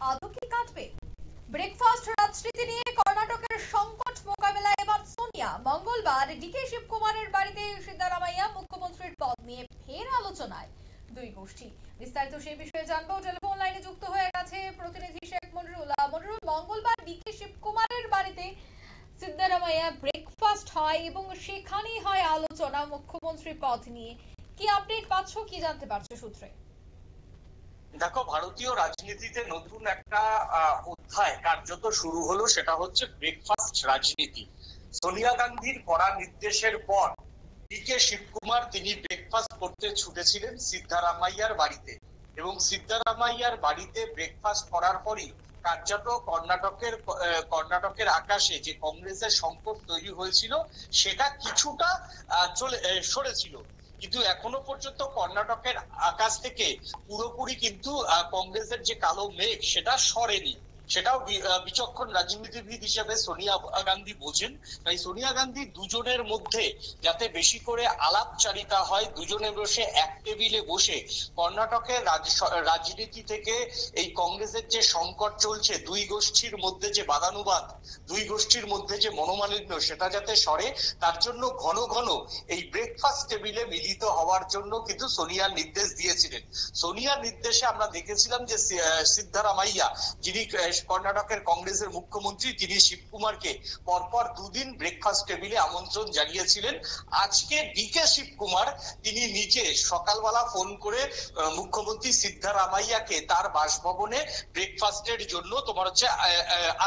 আদৌ কি কাটবে? ব্রেকফাস্ট রাজনীতি নিয়ে কর্ণাটকের সংকট মোকাবেলায় এবার সোনিয়া। মঙ্গলবার ডিকে শিবকুমারের বাড়িতে সিদ্ধারামাইয়া মুখ্যমন্ত্রীর পদ নিয়ে ফের আলোচনায় দুই গোষ্ঠী। বিস্তারিত সেই বিষয়ে জানবো। টেলিফোন লাইনে যুক্ত হয়ে গেছে প্রতিনিধি শেখ মনিরুল। মনিরুল, মঙ্গলবার ডিকে শিবকুমারের বাড়িতে সিদ্ধারামাইয়া ব্রেকফাস্ট হয় এবং সেখানেই হয় আলোচনা মুখ্যমন্ত্রী পদ নিয়ে। কি আপডেট পাচ্ছ, কি জানতে পারছো সূত্রে? দেখো, ভারতীয় রাজনীতিতে নতুন একটা অধ্যায় কার্যত শুরু হলো, সেটা হচ্ছে ব্রেকফাস্ট রাজনীতি। সোনিয়া গান্ধীর কড়া নির্দেশের পর ডিকে শিবকুমার তিনি ব্রেকফাস্ট করতে ছুটেছিলেন সিদ্ধারামাইয়ার বাড়িতে, এবং সিদ্ধারামাইয়ার বাড়িতে ব্রেকফাস্ট করার পরই কার্যত কর্ণাটকের আকাশে যে কংগ্রেসের সংকট তৈরি হয়েছিল সেটা কিছুটা সরেছিল। কিন্তু এখনো পর্যন্ত কর্ণাটকের আকাশ থেকে পুরোপুরি কিন্তু কংগ্রেসের যে কালো মেঘ সেটা সরেনি। সেটাও বিচক্ষণ রাজনীতিবিদ হিসেবে সোনিয়া গান্ধী বোঝেন। তাই সোনিয়া গান্ধী দুজনের মধ্যে যাতে বেশি করে আলাপচারিতা হয়, দুজনে বসে এক টেবিলে বসে কর্ণাটকের রাজনীতি থেকে এই কংগ্রেসের যে সংকট চলছে, দুই গোষ্ঠীর মধ্যে যে বাদানুবাদ, দুই গোষ্ঠীর মধ্যে যে মনোমালিন্য, সেটা যাতে সরে, তার জন্য ঘন ঘন এই ব্রেকফাস্ট টেবিলে মিলিত হওয়ার জন্য কিন্তু সোনিয়ার নির্দেশ দিয়েছিলেন। সোনিয়ার নির্দেশে আমরা দেখেছিলাম যে সিদ্ধারামাইয়া, যিনি কর্ণাটকের কংগ্রেসের মুখ্যমন্ত্রী, তিনি শিবকুমারকে পরপর দুদিন ব্রেকফাস্ট টেবিলে আমন্ত্রণ জানিয়েছিলেন। আজকে ডিকে শিবকুমার তিনি নিজে সকালবেলা ফোন করে মুখ্যমন্ত্রী সিদ্ধারামাইয়াকে তার বাসভবনে ব্রেকফাস্টের জন্য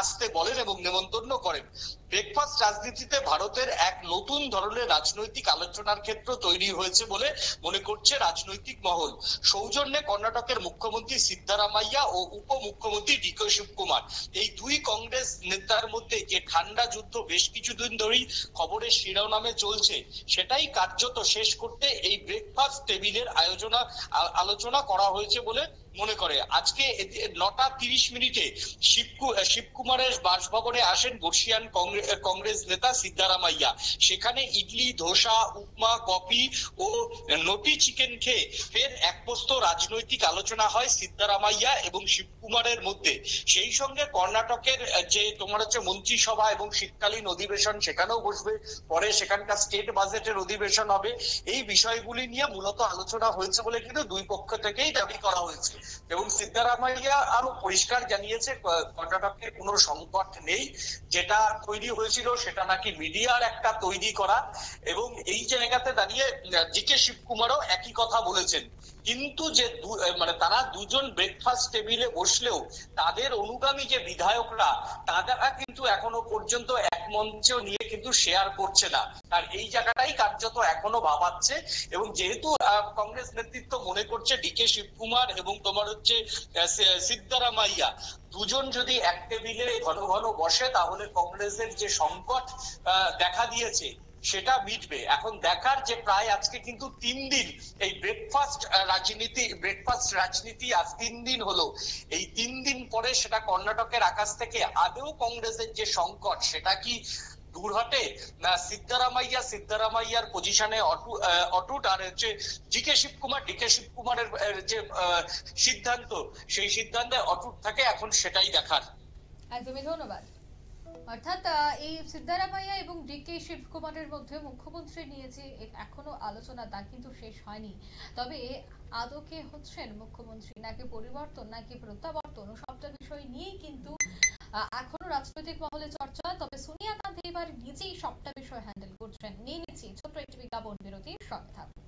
আসতে বলেন এবং নেমন্তন্ন করেন। ব্রেকফাস্ট রাজনীতিতে ভারতের এক নতুন ধরনের রাজনৈতিক আলোচনার ক্ষেত্র তৈরি হয়েছে বলে মনে করছে রাজনৈতিক মহল। সৌজন্যে কর্ণাটকের মুখ্যমন্ত্রী সিদ্ধারামাইয়া ও উপমুখ্যমন্ত্রী ডিকে শিবকুমার, এই দুই কংগ্রেস নেতার মধ্যে যে ঠান্ডা যুদ্ধ বেশ কিছুদিন ধরেই খবরের শিরোনামে চলছে, সেটাই কার্যত শেষ করতে এই ব্রেকফাস্ট টেবিলের আলোচনা করা হয়েছে বলে মনে করে। আজকে 9:30 শিবকুমারের বাসভবনে আসেন বর্ষিয়ান কংগ্রেস নেতা সিদ্ধারামাইয়া। সেখানে ইডলি, ধোসা, উপমা, কফি ও নটি চিকেন খেয়ে ফের একপ্রস্ত রাজনৈতিক আলোচনা হয় সিদ্ধারামাইয়া এবং শিবকুমারের মধ্যে। সেই সঙ্গে কর্ণাটকের যে মন্ত্রিসভা এবং শীতকালীন অধিবেশন, সেখানেও বসবে, পরে সেখানকার স্টেট বাজেটের অধিবেশন হবে। এই বিষয়গুলি নিয়ে মূলত আলোচনা হয়েছে বলে কিন্তু দুই পক্ষ থেকেই দাবি করা হয়েছে। এবং সিদ্ধারামাইয়া আরো পরিষ্কার জানিয়েছে কর্ণাটকে কোনো সংকট নেই, যেটা তৈরি হয়েছিল সেটা নাকি মিডিয়ার একটা তৈরি করা। এবং এই জায়গাতে দাঁড়িয়ে ডিকে শিবকুমারও একই কথা বলেছেন। কিন্তু যে তারা দুজন ব্রেকফাস্ট টেবিলে বসলেও তাদের অনুগামী যে বিধায়করা, তারা কিন্তু এখনো পর্যন্ত এক মঞ্চ নিয়ে কিন্তু শেয়ার করছে না। আর এই জায়গাটাই কার্যত এখনো ভাবাচ্ছে। এবং যেহেতু কংগ্রেস নেতৃত্ব মনে করছে ডিকে শিবকুমার এবং সিদ্ধারামাইয়া দুজন যদি এক টেবিলে ঘন ঘন বসে, তাহলে কংগ্রেসের যে সংকট দেখা দিয়েছে সেটা মিটবে। এখন দেখার যে প্রায় আজকে কিন্তু 3 দিন এই ব্রেকফাস্ট রাজনীতি আজ 3 দিন হলো। এই 3 দিন পরে সেটা কর্ণাটকের আকাশ থেকে আদৌ কংগ্রেসের যে সংকট সেটা কি দূর হটে, না সিদ্ধারামাইয়ার পজিশনে অটুট, আর ডিকে শিবকুমারের যে সিদ্ধান্ত, সেই সিদ্ধান্তে অটুট থাকে। এখন সেটাই দেখার। একদমই ধন্যবাদ। অর্থাৎ এই সিদ্ধারামাইয়া এবং ডিকে শিবকুমারের মধ্যে মুখ্যমন্ত্রী নিয়ে যে এখনো আলোচনা, তা কিন্তু শেষ হয়নি। তবে আদৌ কে হচ্ছেন মুখ্যমন্ত্রী, নাকি পরিবর্তন, নাকি প্রত্যাবর্তন, সবটা বিষয় নিয়েই কিন্তু এখনো রাজনৈতিক মহলে চর্চা। তবে সোনিয়া গান্ধী এবার নিজেই সবটা বিষয় হ্যান্ডেল করছেন। নিয়ে নিচ্ছি ছোট্ট একটি বিজ্ঞাপন বিরতির, সঙ্গে থাকুন।